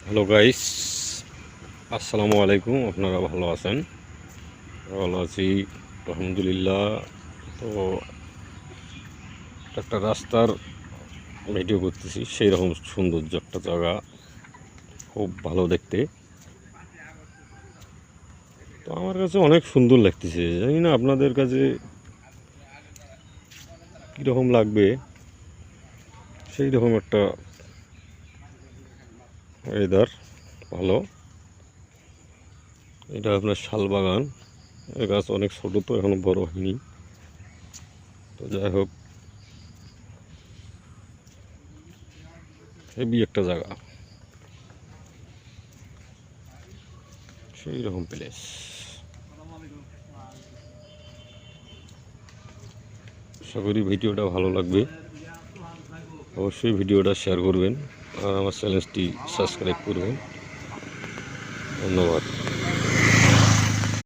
Hello guys, আসসালামু আলাইকুম। আপনারা ভালো আছেন? ভালো আছি আলহামদুলিল্লাহ। তো একটা রাস্তার ভিডিও করতেছি, সেই রকম সৌন্দর্য একটা জায়গা, খুব ভালো দেখতে। তো আমার কাছে অনেক সুন্দর লাগতেছে, জানি না আপনাদের কাছে কীরকম লাগবে। সেই রকম একটা ওয়েদার ভালো। এটা আপনার শালবাগান। এই গাছ অনেক ছোটো, তো এখনো বড় হয়নি। তো যাই হোক, হেভি একটা জায়গা, সেই রকম প্লেস। আশা করি ভিডিওটা ভালো লাগবে। অবশ্যই ভিডিওটা শেয়ার করবেন আর আমার চ্যানেলটি সাবস্ক্রাইব করবেন। ধন্যবাদ।